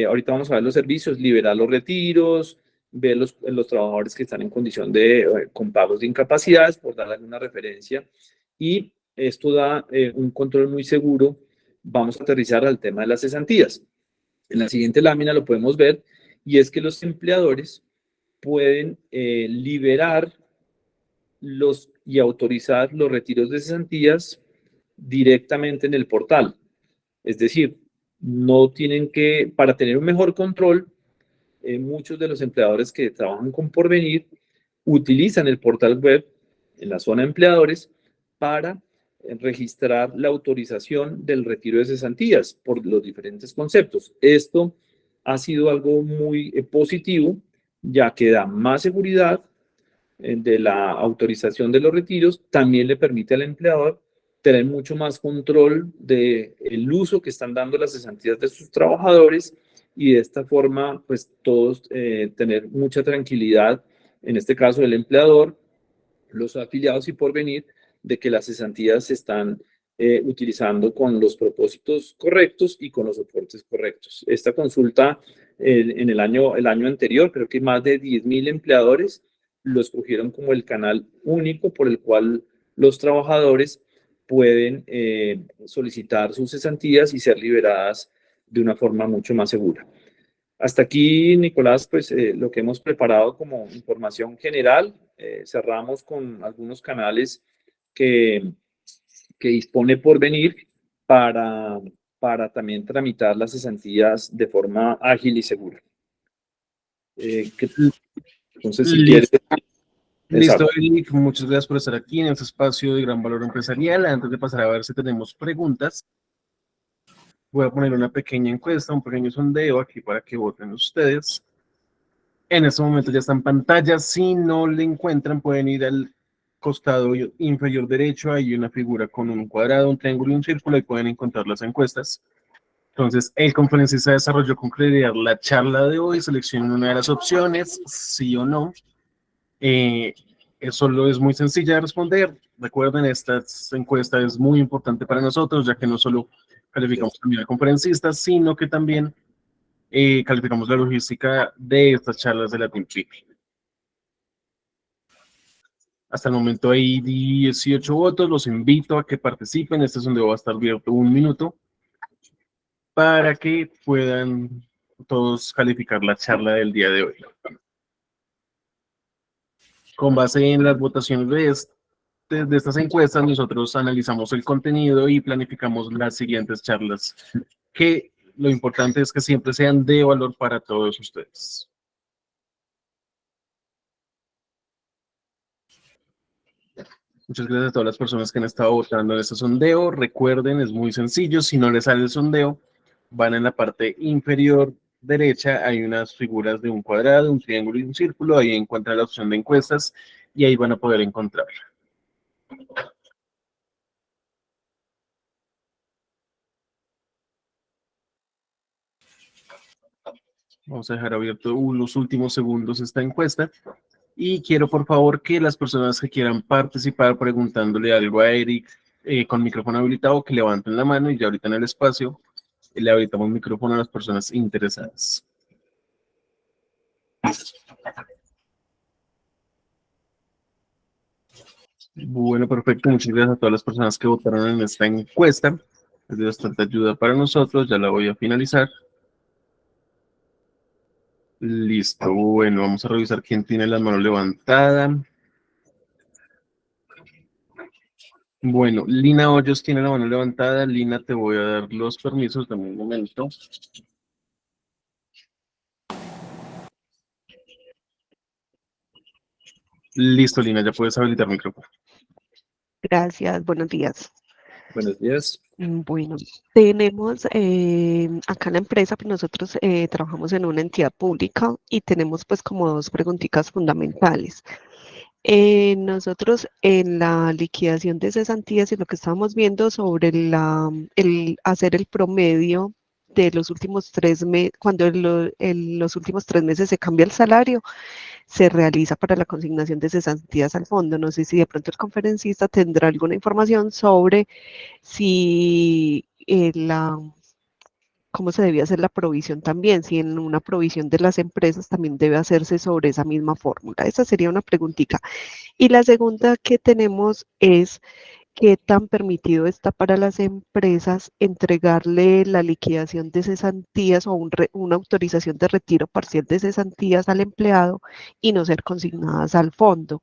Ahorita vamos a ver los servicios, liberar los retiros, ver los trabajadores que están en condición de con pagos de incapacidades, por dar alguna referencia. Y esto da un control muy seguro. Vamos a aterrizar al tema de las cesantías. En la siguiente lámina lo podemos ver, y es que los empleadores pueden liberar y autorizar los retiros de cesantías directamente en el portal. Es decir, no tienen que, para tener un mejor control, muchos de los empleadores que trabajan con Porvenir utilizan el portal web en la zona de empleadores para registrar la autorización del retiro de cesantías por los diferentes conceptos. Esto ha sido algo muy positivo, ya que da más seguridad de la autorización de los retiros, también le permite al empleador tener mucho más control del uso que están dando las cesantías de sus trabajadores y de esta forma, pues todos tener mucha tranquilidad, en este caso el empleador, los afiliados y Porvenir, de que las cesantías se están utilizando con los propósitos correctos y con los soportes correctos. Esta consulta en el año anterior, creo que más de 10.000 empleadores lo escogieron como el canal único por el cual los trabajadores pueden solicitar sus cesantías y ser liberadas de una forma mucho más segura. Hasta aquí, Nicolás, pues lo que hemos preparado como información general. Cerramos con algunos canales que dispone Porvenir para también tramitar las cesantías de forma ágil y segura. Entonces, si quieres... Listo, Eric, muchas gracias por estar aquí en este espacio de Gran Valor Empresarial. Antes de pasar a ver si tenemos preguntas, voy a poner una pequeña encuesta, un pequeño sondeo aquí para que voten ustedes. En este momento ya está en pantalla. Si no le encuentran, pueden ir al costado inferior derecho hay una figura con un cuadrado, un triángulo y un círculo, y pueden encontrar las encuestas. Entonces, el conferencista desarrolló con claridad la charla de hoy, selecciona una de las opciones, sí o no. Solo es muy sencilla de responder. Recuerden, esta encuesta es muy importante para nosotros, ya que no solo calificamos también al conferencista, sino que también calificamos la logística de estas charlas de la Team Pipi. Hasta el momento hay 18 votos, los invito a que participen. Este es donde va a estar abierto 1 minuto para que puedan todos calificar la charla del día de hoy. Con base en las votaciones de estas encuestas, nosotros analizamos el contenido y planificamos las siguientes charlas, que lo importante es que siempre sean de valor para todos ustedes. Muchas gracias a todas las personas que han estado votando en este sondeo. Recuerden, es muy sencillo. Si no les sale el sondeo, van en la parte inferior derecha. Hay unas figuras de un cuadrado, un triángulo y un círculo. Ahí encuentran la opción de encuestas y ahí van a poder encontrarla. Vamos a dejar abierto unos últimos segundos esta encuesta. Y quiero, por favor, que las personas que quieran participar preguntándole algo a Eric con micrófono habilitado, que levanten la mano y ya ahorita en el espacio le habilitamos micrófono a las personas interesadas. Bueno, perfecto. Muchas gracias a todas las personas que votaron en esta encuesta. Es de bastante ayuda para nosotros. Ya la voy a finalizar. Listo. Bueno, vamos a revisar quién tiene la mano levantada. Bueno, Lina Hoyos tiene la mano levantada. Lina, te voy a dar los permisos. Dame un momento. Listo, Lina, ya puedes habilitar el micrófono. Gracias, buenos días. Buenos días. Bueno, tenemos acá en la empresa, pues nosotros trabajamos en una entidad pública y tenemos pues como 2 preguntitas fundamentales. Nosotros en la liquidación de cesantías y lo que estábamos viendo sobre el hacer el promedio de los últimos 3 meses, cuando en los últimos 3 meses se cambia el salario, se realiza para la consignación de cesantías al fondo. No sé si de pronto el conferencista tendrá alguna información sobre si cómo se debía hacer la provisión también, si en una provisión de las empresas también debe hacerse sobre esa misma fórmula. Esa sería una preguntita. Y la segunda que tenemos es qué tan permitido está para las empresas entregarle la liquidación de cesantías o una autorización de retiro parcial de cesantías al empleado y no ser consignadas al fondo.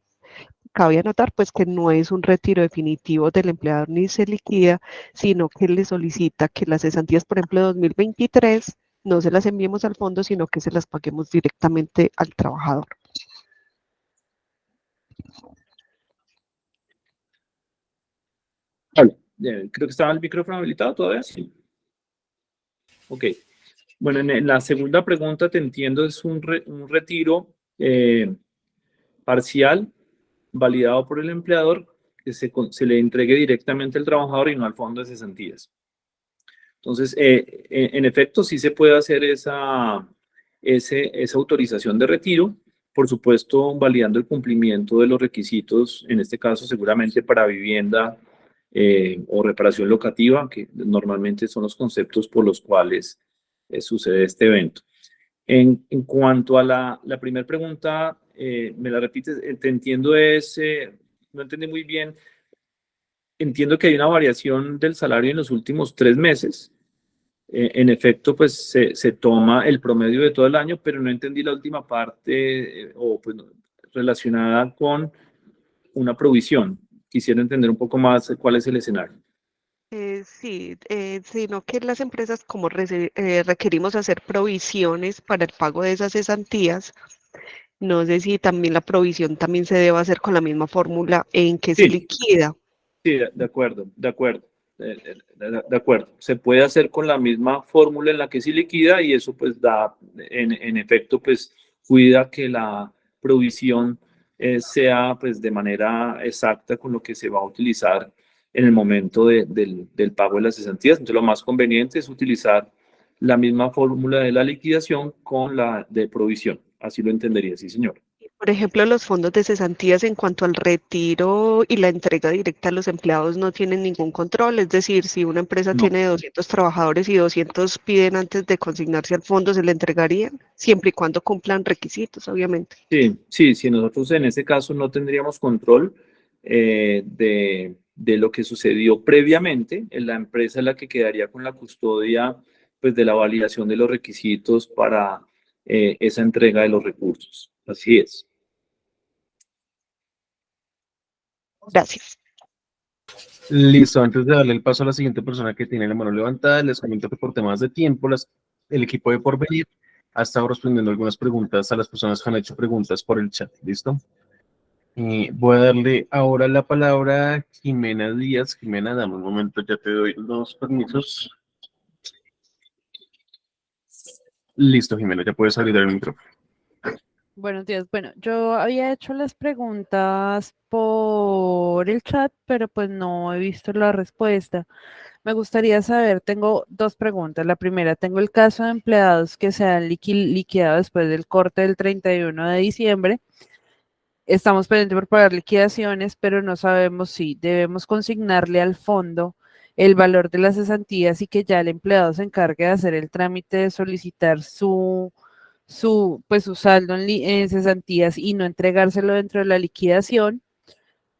Cabe anotar pues que no es un retiro definitivo del empleador ni se liquida, sino que le solicita que las cesantías, por ejemplo, de 2023, no se las enviemos al fondo, sino que se las paguemos directamente al trabajador. Hola. Creo que estaba el micrófono habilitado todavía. Sí. Ok. Bueno, en la segunda pregunta te entiendo, es un retiro parcial validado por el empleador que se le entregue directamente al trabajador y no al fondo de cesantías. Entonces, en efecto, sí se puede hacer esa autorización de retiro, por supuesto, validando el cumplimiento de los requisitos, en este caso seguramente para vivienda o reparación locativa, que normalmente son los conceptos por los cuales sucede este evento. En cuanto a la primera pregunta, me la repites, te entiendo, no entendí muy bien. Entiendo que hay una variación del salario en los últimos 3 meses. En efecto, pues se toma el promedio de todo el año, pero no entendí la última parte relacionada con una provisión. Quisiera entender un poco más cuál es el escenario. Sí, sino que las empresas como requerimos hacer provisiones para el pago de esas cesantías, no sé si también la provisión también se debe hacer con la misma fórmula en que se liquida. Sí, de acuerdo, de acuerdo. De acuerdo, se puede hacer con la misma fórmula en la que se liquida y eso pues da, en efecto, pues cuida que la provisión sea pues de manera exacta con lo que se va a utilizar en el momento del pago de las cesantías. Entonces lo más conveniente es utilizar la misma fórmula de la liquidación con la de provisión. Así lo entendería, sí, señor. Por ejemplo, los fondos de cesantías en cuanto al retiro y la entrega directa a los empleados no tienen ningún control. Es decir, si una empresa No. tiene 200 trabajadores y 200 piden antes de consignarse al fondo, se le entregarían, siempre y cuando cumplan requisitos, obviamente. Sí, nosotros en ese caso no tendríamos control de lo que sucedió previamente, en la empresa es la que quedaría con la custodia pues, de la validación de los requisitos para esa entrega de los recursos. Así es. Gracias. Listo, antes de darle el paso a la siguiente persona que tiene la mano levantada, les comento que por temas de tiempo, el equipo de Porvenir ha estado respondiendo algunas preguntas a las personas que han hecho preguntas por el chat. ¿Listo? Voy a darle ahora la palabra a Jimena Díaz. Jimena, dame un momento, ya te doy los permisos. Listo, Jimena, ya puedes abrir el micrófono. Buenos días. Bueno, yo había hecho las preguntas por el chat, pero pues no he visto la respuesta. Me gustaría saber, tengo dos preguntas. La primera, tengo el caso de empleados que se han liquidado después del corte del 31 de diciembre. Estamos pendientes por pagar liquidaciones, pero no sabemos si debemos consignarle al fondo el valor de las cesantías y que ya el empleado se encargue de hacer el trámite de solicitar su saldo en cesantías y no entregárselo dentro de la liquidación.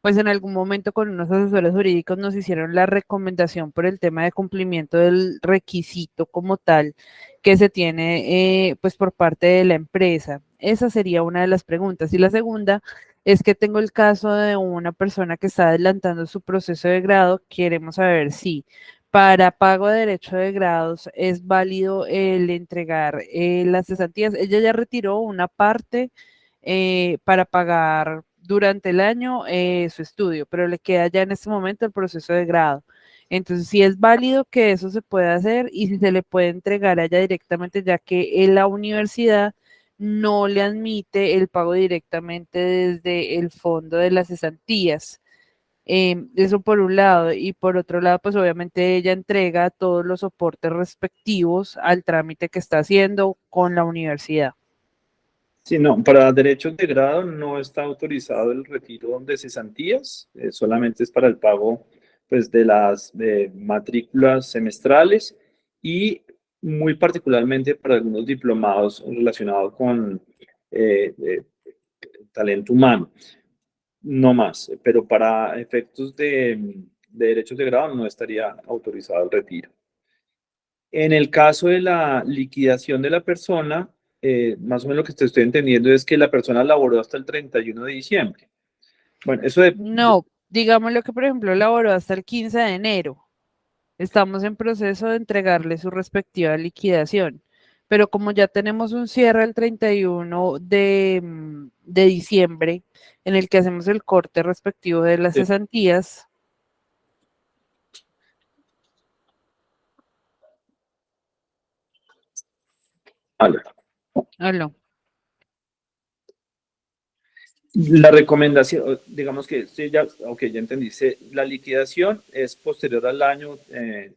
Pues en algún momento con unos asesores jurídicos nos hicieron la recomendación por el tema de cumplimiento del requisito como tal que se tiene pues por parte de la empresa. Esa sería una de las preguntas. Y la segunda es que tengo el caso de una persona que está adelantando su proceso de grado. Queremos saber si para pago de derecho de grados es válido el entregar las cesantías. Ella ya retiró una parte para pagar durante el año su estudio, pero le queda ya en este momento el proceso de grado. Entonces, si es válido que eso se pueda hacer y si se le puede entregar a ella directamente, ya que en la universidad no le admite el pago directamente desde el fondo de las cesantías. Eso por un lado, y por otro lado, pues obviamente ella entrega todos los soportes respectivos al trámite que está haciendo con la universidad. Sí, no, para derechos de grado no está autorizado el retiro de cesantías, solamente es para el pago pues, de las matrículas semestrales y muy particularmente para algunos diplomados relacionados con talento humano, no más, pero para efectos de derechos de grado no estaría autorizado el retiro. En el caso de la liquidación de la persona, más o menos lo que te estoy entendiendo es que la persona laboró hasta el 31 de diciembre. Bueno, eso de... No, digámoslo que, por ejemplo, laboró hasta el 15 de enero. Estamos en proceso de entregarle su respectiva liquidación. Pero como ya tenemos un cierre el 31 de diciembre, en el que hacemos el corte respectivo de las cesantías. Aló. La recomendación, digamos que sí, ya, ok, ya entendí. La liquidación es posterior al año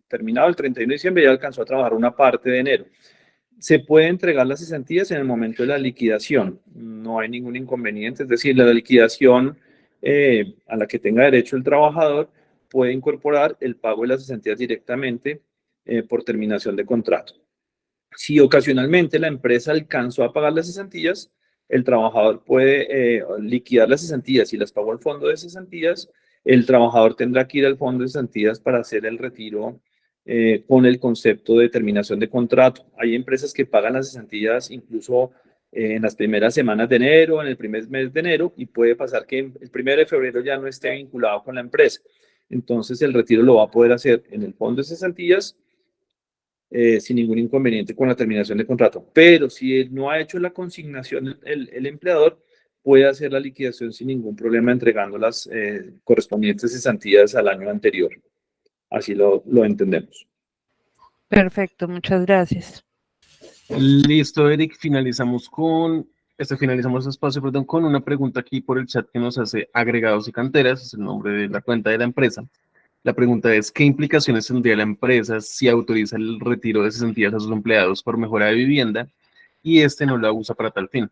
terminado, el 31 de diciembre, ya alcanzó a trabajar una parte de enero. Se puede entregar las cesantías en el momento de la liquidación, no hay ningún inconveniente, es decir, la liquidación a la que tenga derecho el trabajador puede incorporar el pago de las cesantías directamente por terminación de contrato. Si ocasionalmente la empresa alcanzó a pagar las cesantías, el trabajador puede liquidar las cesantías. Si las pagó al fondo de cesantías, el trabajador tendrá que ir al fondo de cesantías para hacer el retiro con el concepto de terminación de contrato. Hay empresas que pagan las cesantías incluso en las primeras semanas de enero, en el primer mes de enero, y puede pasar que el 1 de febrero ya no esté vinculado con la empresa. Entonces el retiro lo va a poder hacer en el fondo de cesantías sin ningún inconveniente con la terminación de contrato. Pero si él no ha hecho la consignación, el empleador puede hacer la liquidación sin ningún problema entregando las correspondientes cesantías al año anterior. Así lo entendemos. Perfecto, muchas gracias. Listo, Eric. Finalizamos con Finalizamos el espacio, perdón, con una pregunta aquí por el chat que nos hace Agregados y Canteras, es el nombre de la cuenta de la empresa. La pregunta es, ¿qué implicaciones tendría la empresa si autoriza el retiro de cesantías a sus empleados por mejora de vivienda y no la usa para tal fin?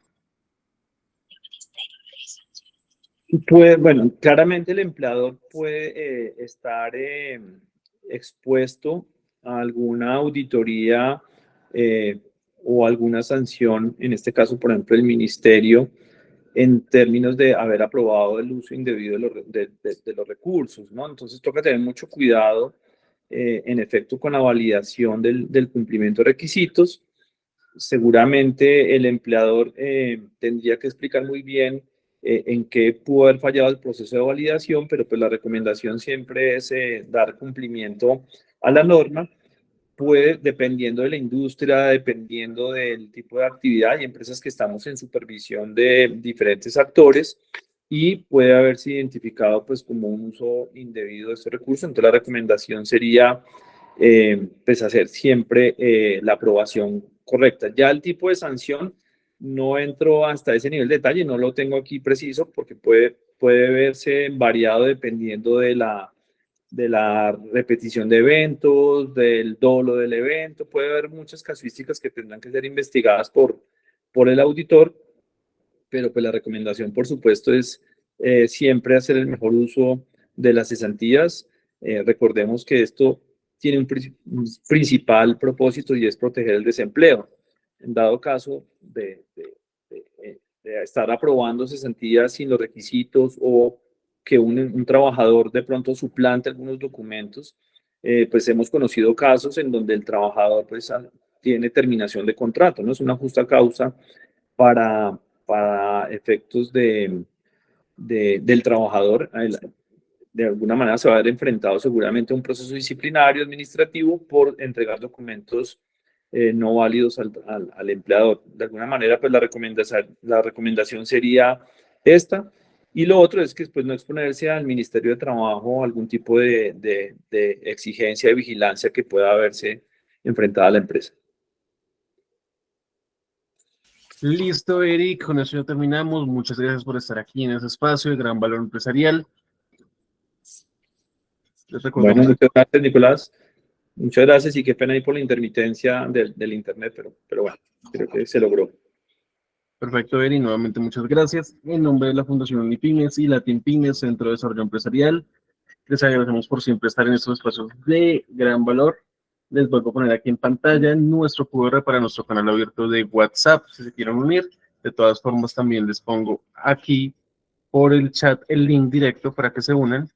Pues, bueno, claramente el empleador puede estar expuesto a alguna auditoría o alguna sanción, en este caso, por ejemplo, el ministerio, en términos de haber aprobado el uso indebido de los recursos, ¿no? Entonces toca tener mucho cuidado, en efecto, con la validación del cumplimiento de requisitos. Seguramente el empleador tendría que explicar muy bien en qué pudo haber fallado el proceso de validación, pero pues la recomendación siempre es dar cumplimiento a la norma. Puede, dependiendo de la industria, dependiendo del tipo de actividad, hay empresas que estamos en supervisión de diferentes actores y puede haberse identificado pues como un uso indebido de estos recursos. Entonces la recomendación sería pues hacer siempre la aprobación correcta. Ya el tipo de sanción no entro hasta ese nivel de detalle, no lo tengo aquí preciso porque puede verse variado dependiendo de la repetición de eventos, del dolo del evento, puede haber muchas casuísticas que tendrán que ser investigadas por el auditor, pero pues la recomendación, por supuesto, es siempre hacer el mejor uso de las cesantías. Recordemos que esto tiene un principal propósito y es proteger el desempleo. En dado caso de estar aprobando cesantías sin los requisitos o que un trabajador de pronto suplante algunos documentos, pues hemos conocido casos en donde el trabajador pues tiene terminación de contrato, ¿no? Es una justa causa para efectos del trabajador. De alguna manera se va a ver enfrentado seguramente a un proceso disciplinario administrativo por entregar documentos no válidos al empleador. De alguna manera, pues la recomendación sería esta. Y lo otro es que después no exponerse al Ministerio de Trabajo algún tipo de exigencia de vigilancia que pueda haberse enfrentada a la empresa. Listo, Eric, con eso ya terminamos. Muchas gracias por estar aquí en ese espacio de Gran Valor Empresarial. Bueno, muchas gracias, Nicolás. Muchas gracias y qué pena ahí por la intermitencia del internet, pero bueno, creo que se logró. Perfecto, Eri, nuevamente muchas gracias. En nombre de la Fundación Unipymes y Latin Pymes, Centro de Desarrollo Empresarial, les agradecemos por siempre estar en estos espacios de gran valor. Les vuelvo a poner aquí en pantalla nuestro QR para nuestro canal abierto de WhatsApp, si se quieren unir. De todas formas, también les pongo aquí por el chat el link directo para que se unan.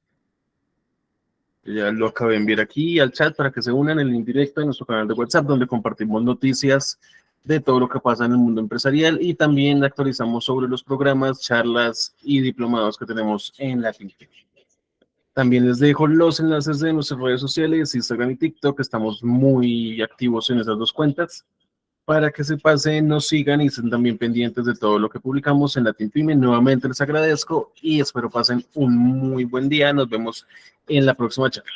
Ya lo acabé de enviar aquí al chat para que se unan, el link directo de nuestro canal de WhatsApp, donde compartimos noticias de todo lo que pasa en el mundo empresarial y también actualizamos sobre los programas, charlas y diplomados que tenemos en Latin Pymes. También les dejo los enlaces de nuestras redes sociales, Instagram y TikTok, estamos muy activos en esas dos cuentas, para que se pasen, nos sigan y estén también pendientes de todo lo que publicamos en Latin Pymes. Nuevamente les agradezco y espero pasen un muy buen día. Nos vemos en la próxima charla.